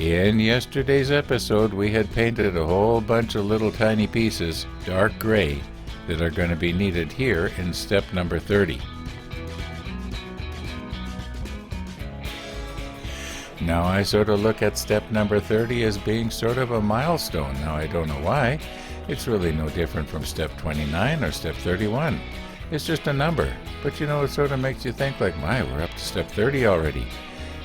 In yesterday's episode, we had painted a whole bunch of little tiny pieces, dark gray, that are going to be needed here in step number 30. Now I sort of look at step number 30 as being sort of a milestone. Now I don't know why. It's really no different from step 29 or step 31. It's just a number. But you know, it sort of makes you think like, my, we're up to step 30 already.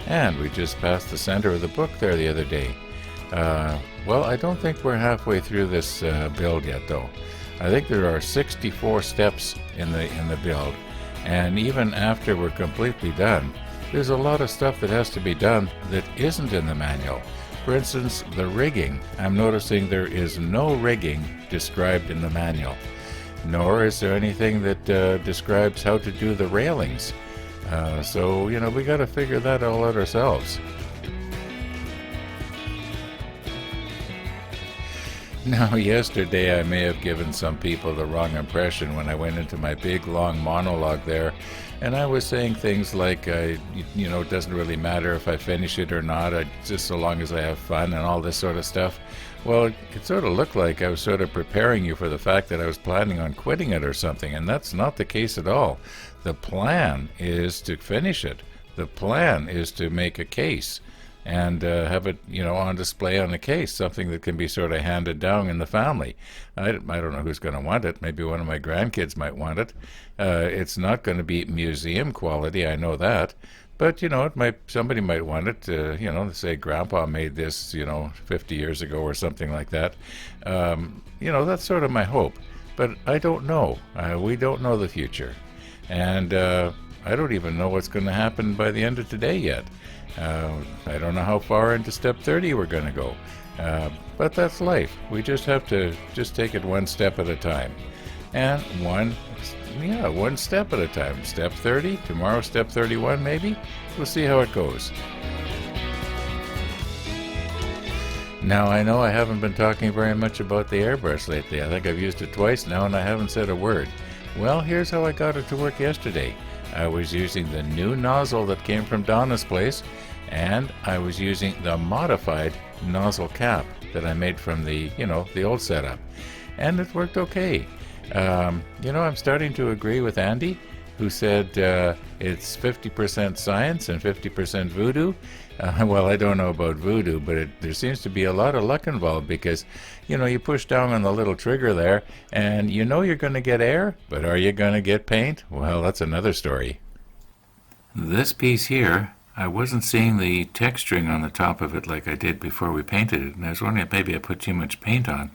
And we just passed the center of the book there the other day. Well, I don't think we're halfway through this build yet, though. I think there are 64 steps in the build, and even after we're completely done, there's a lot of stuff that has to be done that isn't in the manual. For instance, the rigging. I'm noticing there is no rigging described in the manual, nor is there anything that describes how to do the railings. So, you know, we got to figure that all out ourselves. Now, yesterday I may have given some people the wrong impression when I went into my big, long monologue there, and I was saying things like, you know, it doesn't really matter if I finish it or not, just so long as I have fun and all this sort of stuff. Well, it sort of looked like I was sort of preparing you for the fact that I was planning on quitting it or something, and that's not the case at all. The plan is to finish it. The plan is to make a case and have it, you know, on display on a case, something that can be sort of handed down in the family. I don't know who's going to want it. Maybe one of my grandkids might want it. It's not going to be museum quality, I know that. But, you know, somebody might want it, you know, say Grandpa made this, you know, 50 years ago or something like that. You know, that's sort of my hope. But I don't know. We don't know the future. And I don't even know what's going to happen by the end of today yet. I don't know how far into step 30 we're going to go. But that's life. We just have to take it one step at a time. And one step at a time. Step 30, tomorrow step 31 maybe. We'll see how it goes. Now, I know I haven't been talking very much about the airbrush lately. I think I've used it twice now and I haven't said a word. Well, here's how I got it to work yesterday. I was using the new nozzle that came from Donna's place, and I was using the modified nozzle cap that I made from the, you know, the old setup. And it worked okay. You know, I'm starting to agree with Andy, who said it's 50% science and 50% voodoo. Well, I don't know about voodoo, but there seems to be a lot of luck involved because, you know, you push down on the little trigger there and you know you're going to get air, but are you going to get paint? Well, that's another story. This piece here, I wasn't seeing the texturing on the top of it like I did before we painted it, and I was wondering if maybe I put too much paint on.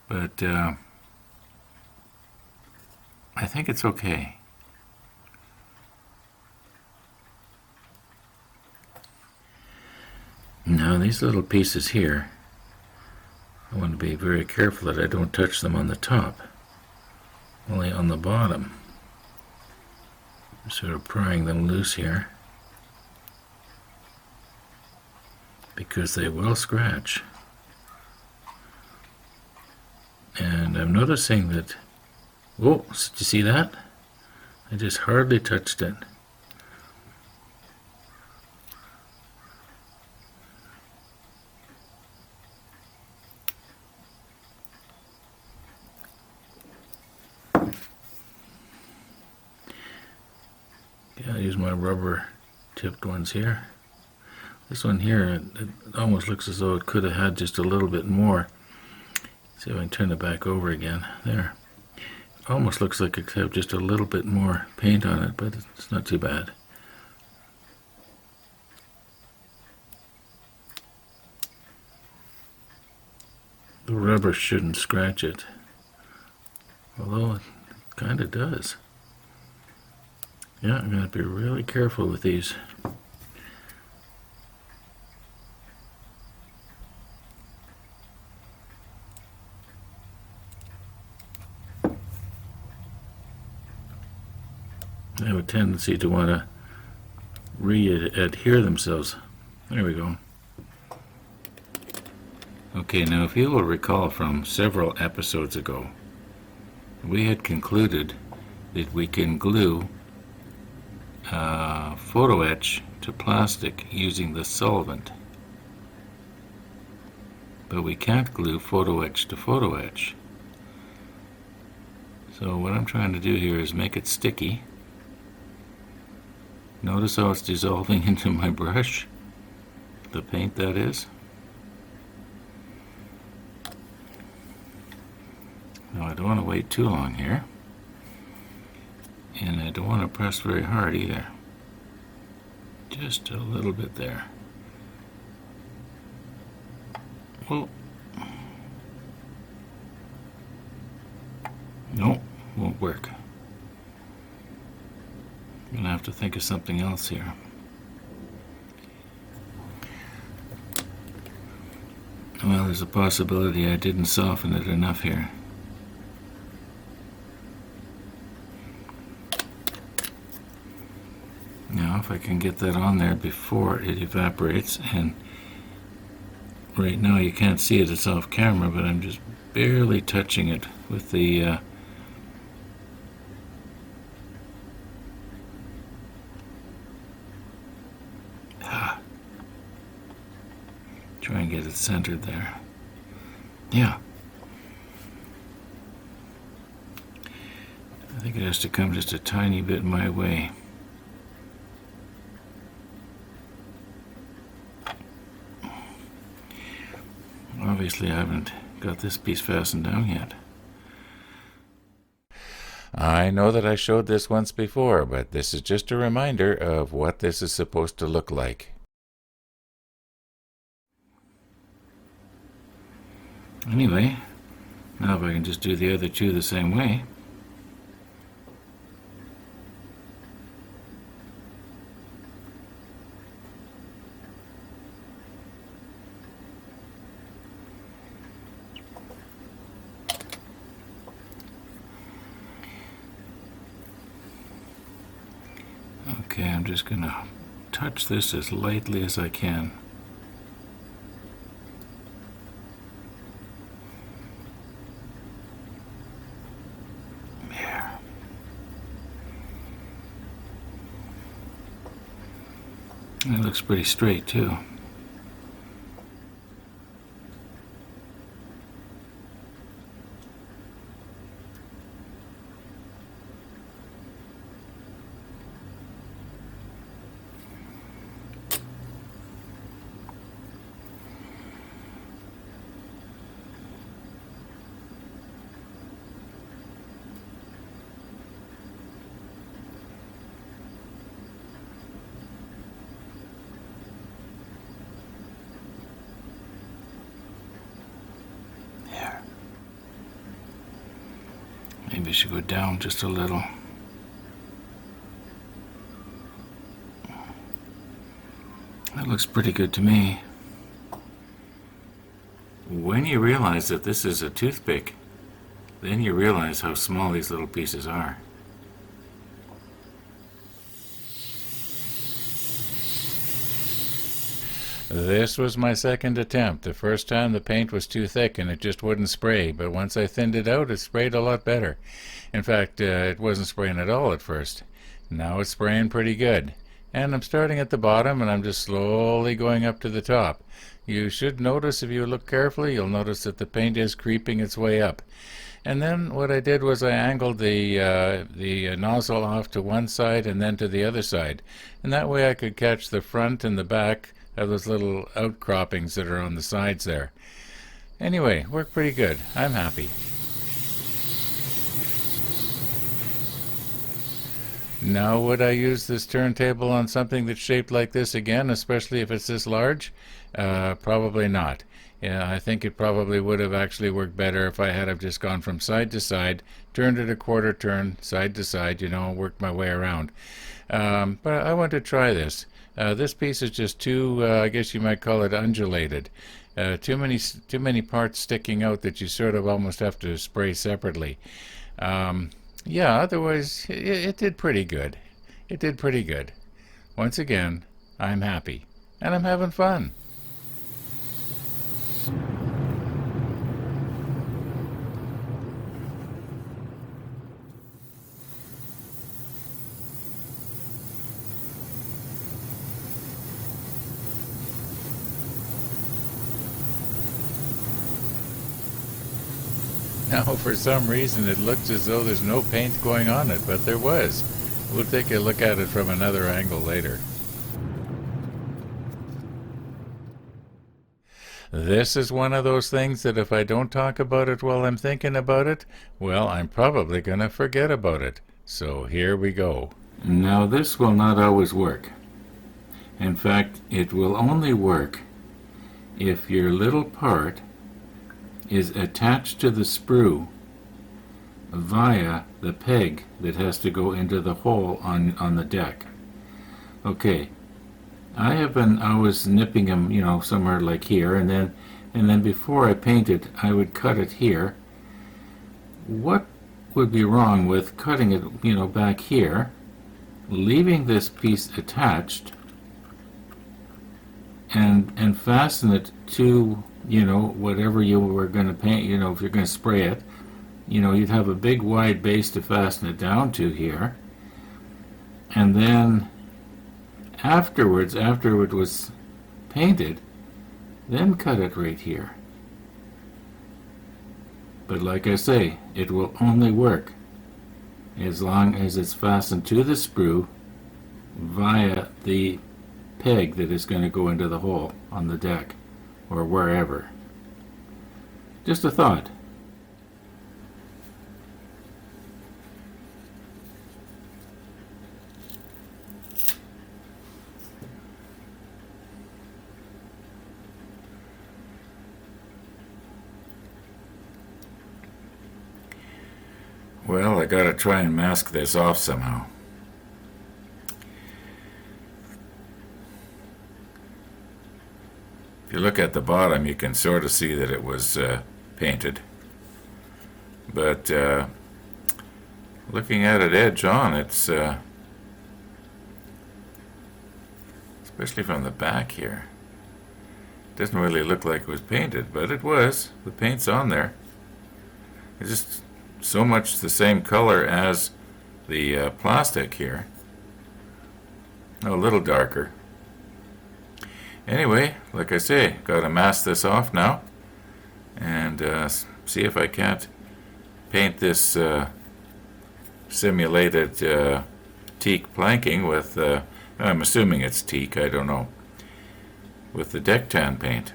But I think it's okay. Now these little pieces here, I want to be very careful that I don't touch them on the top, only on the bottom. I'm sort of prying them loose here because they will scratch. And I'm noticing that, oh, did you see that? I just hardly touched it. Yeah, I use my rubber tipped ones here. This one here, it almost looks as though it could have had just a little bit more. See if I can turn it back over again. There. Almost looks like it could have just a little bit more paint on it, but it's not too bad. The rubber shouldn't scratch it, although it kind of does. Yeah, I'm going to be really careful with these. They have a tendency to want to re-adhere themselves. There we go. Okay, now if you will recall from several episodes ago, we had concluded that we can glue photo etch to plastic using the solvent. but we can't glue photo etch to photo etch. So what I'm trying to do here is make it sticky. Notice how it's dissolving into my brush, the paint that is. Now I don't want to wait too long here, and I don't want to press very hard either. Just a little bit there. Well, no, won't work. I'm gonna have to think of something else here. Well, there's a possibility I didn't soften it enough here. Now, if I can get that on there before it evaporates, and right now you can't see it, it's off camera, but I'm just barely touching it with the try and get it centered there. Yeah. I think it has to come just a tiny bit my way. Obviously I haven't got this piece fastened down yet. I know that I showed this once before, but this is just a reminder of what this is supposed to look like. Anyway, now if I can just do the other two the same way. Okay, I'm just going to touch this as lightly as I can. There. It looks pretty straight too. Maybe I should go down just a little. That looks pretty good to me. When you realize that this is a toothpick, then you realize how small these little pieces are. This was my second attempt. The first time the paint was too thick and it just wouldn't spray, but once I thinned it out, it sprayed a lot better. In fact, it wasn't spraying at all at first. Now it's spraying pretty good. And I'm starting at the bottom and I'm just slowly going up to the top. You should notice, if you look carefully, you'll notice that the paint is creeping its way up. And then what I did was I angled the nozzle off to one side and then to the other side. And that way I could catch the front and the back of those little outcroppings that are on the sides there. Anyway, worked pretty good. I'm happy. Now, would I use this turntable on something that's shaped like this again, especially if it's this large? Probably not. Yeah, I think it probably would have actually worked better if I had have just gone from side to side, turned it a quarter turn, side to side, you know, worked my way around. But I want to try this. This piece is just too, I guess you might call it undulated. Too many parts sticking out that you sort of almost have to spray separately. Yeah, otherwise it did pretty good. It did pretty good. Once again, I'm happy. And I'm having fun. Now, for some reason, it looks as though there's no paint going on it, but there was. We'll take a look at it from another angle later. This is one of those things that if I don't talk about it while I'm thinking about it, well, I'm probably going to forget about it. So here we go. Now, this will not always work. In fact, it will only work if your little part is attached to the sprue via the peg that has to go into the hole on the deck. Okay, I was nipping them, somewhere like here, and then before I painted, I would cut it here. What would be wrong with cutting it, back here, leaving this piece attached, and fasten it to, whatever you were going to paint, if you're going to spray it, you'd have a big wide base to fasten it down to here, and then afterwards, after it was painted, then cut it right here. But like I say, it will only work as long as it's fastened to the sprue via the peg that is going to go into the hole on the deck or wherever. Just a thought. Well, I gotta try and mask this off somehow. If you look at the bottom, you can sort of see that it was painted. But looking at it edge on, it's especially from the back here, it doesn't really look like it was painted, but it was. The paint's on there. It's just so much the same color as the plastic here. A little darker. Anyway, like I say, gotta mask this off now and see if I can't paint this simulated teak planking with, I'm assuming it's teak, I don't know, with the deck tan paint.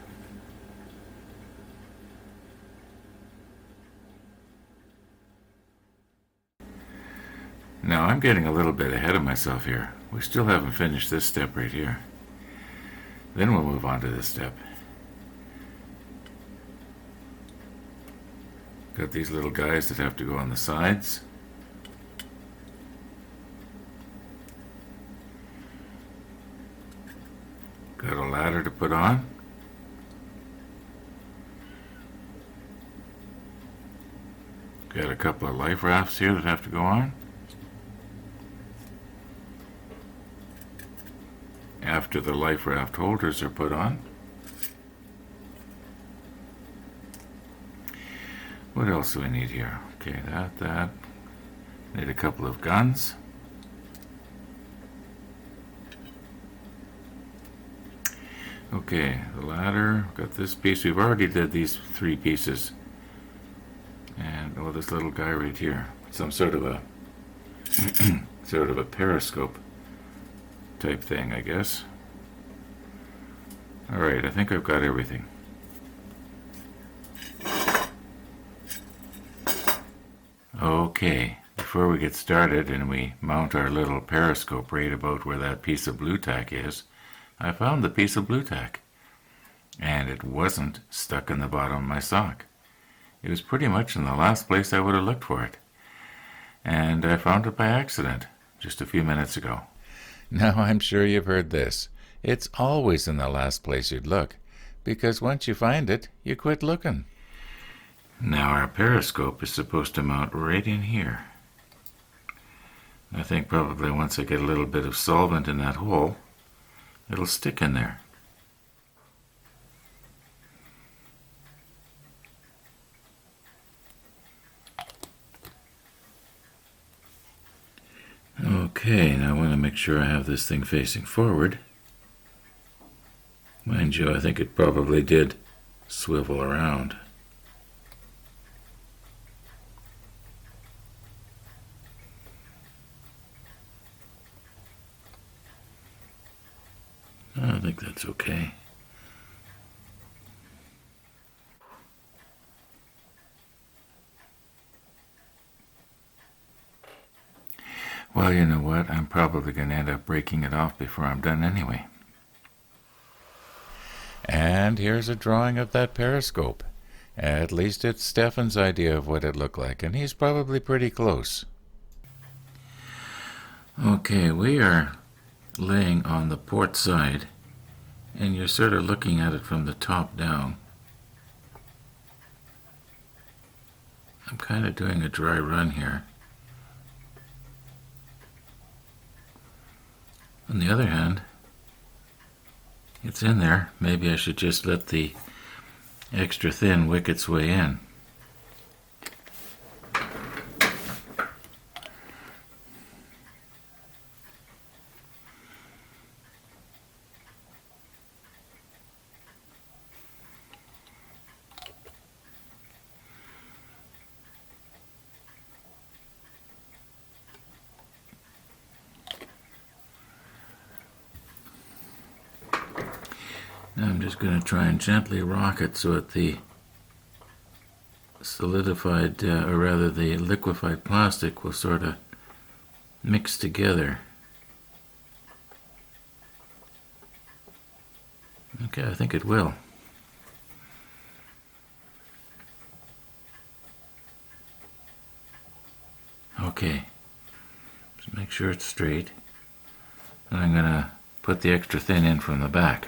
Now I'm getting a little bit ahead of myself here. We still haven't finished this step right here. Then we'll move on to this step. Got these little guys that have to go on the sides. Got a ladder to put on. Got a couple of life rafts here that have to go on. After the life raft holders are put on. What else do we need here? Okay, that. Need a couple of guns. Okay, the ladder. Got this piece. We've already did these three pieces. And this little guy right here. Some sort of a periscope type thing, I guess. Alright, I think I've got everything. Okay, before we get started and we mount our little periscope right about where that piece of blue tack is, I found the piece of blue tack. And it wasn't stuck in the bottom of my sock. It was pretty much in the last place I would have looked for it. And I found it by accident just a few minutes ago. Now I'm sure you've heard this. It's always in the last place you'd look, because once you find it, you quit looking. Now our periscope is supposed to mount right in here. I think probably once I get a little bit of solvent in that hole, it'll stick in there. Okay, now I want to make sure I have this thing facing forward. Mind you, I think it probably did swivel around. think that's okay. Well, you know what? I'm probably going to end up breaking it off before I'm done anyway. And here's a drawing of that periscope. At least it's Stefan's idea of what it looked like, and he's probably pretty close. Okay, we are laying on the port side, and you're sort of looking at it from the top down. I'm kind of doing a dry run here. On the other hand, it's in there. Maybe I should just let the extra thin wick its way in. Now I'm just going to try and gently rock it so that the solidified, or rather the liquefied plastic will sort of mix together. Okay, I think it will. Okay, just make sure it's straight. And I'm going to put the extra thin in from the back.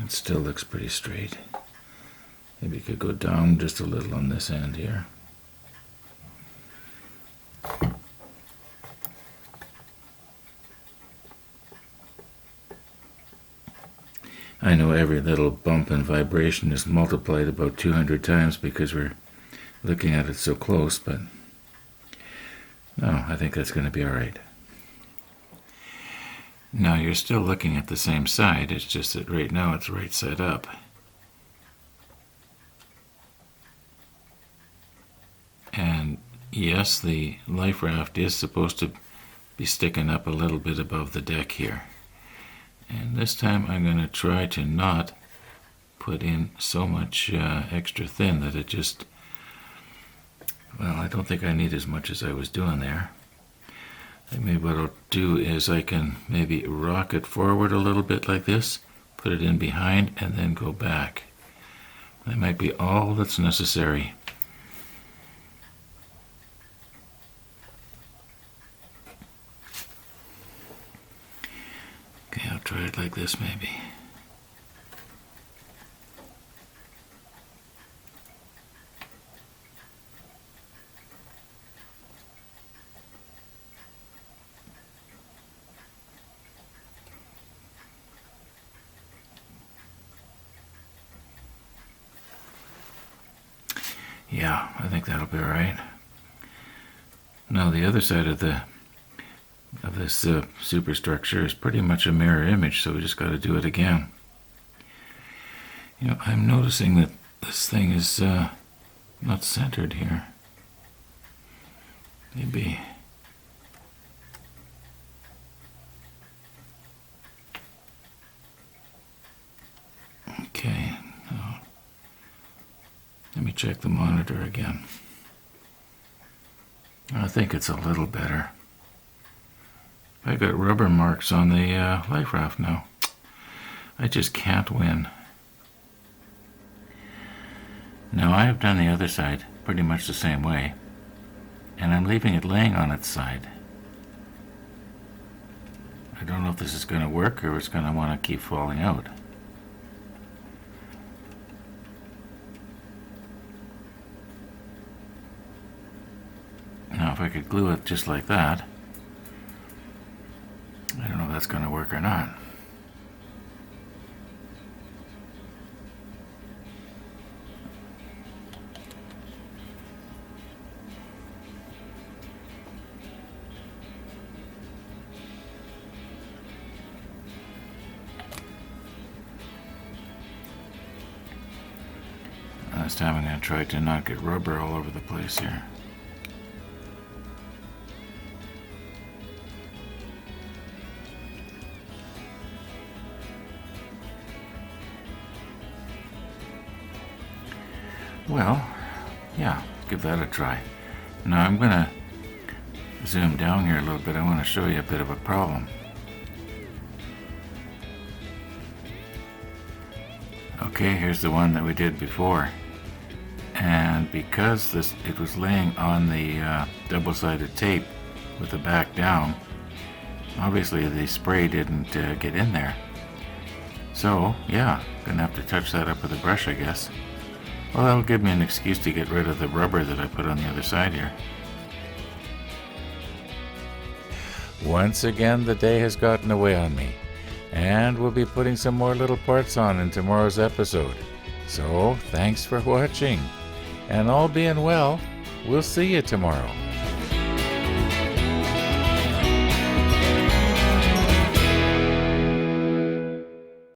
It still looks pretty straight. Maybe you could go down just a little on this end here. I know every little bump and vibration is multiplied about 200 times because we're looking at it so close, but no, I think that's going to be all right. Now you're still looking at the same side, it's just that right now it's right side up. And yes, the life raft is supposed to be sticking up a little bit above the deck here. And this time I'm going to try to not put in so much extra thin that it just, well, I don't think I need as much as I was doing there. I think maybe what I'll do is I can maybe rock it forward a little bit like this, put it in behind, and then go back. That might be all that's necessary. Okay, I'll try it like this maybe. Yeah, I think that'll be all right. Now the other side of this superstructure is pretty much a mirror image, so we just got to do it again. You know, I'm noticing that this thing is not centered here. Maybe. Okay. Now, let me check the monitor again. I think it's a little better. I got rubber marks on the life raft now. I just can't win. Now I have done the other side pretty much the same way, and I'm leaving it laying on its side. I don't know if this is going to work or it's going to want to keep falling out. Now if I could glue it just like that, I don't know if that's going to work or not. This time I'm going to try to not get rubber all over the place here. Well, yeah, give that a try. Now I'm going to zoom down here a little bit. I want to show you a bit of a problem. Okay, here's the one that we did before. And because it was laying on the double-sided tape with the back down, obviously the spray didn't get in there. So, yeah, gonna have to touch that up with a brush, I guess. Well, that'll give me an excuse to get rid of the rubber that I put on the other side here. Once again, the day has gotten away on me, and we'll be putting some more little parts on in tomorrow's episode. So, thanks for watching, and all being well, we'll see you tomorrow.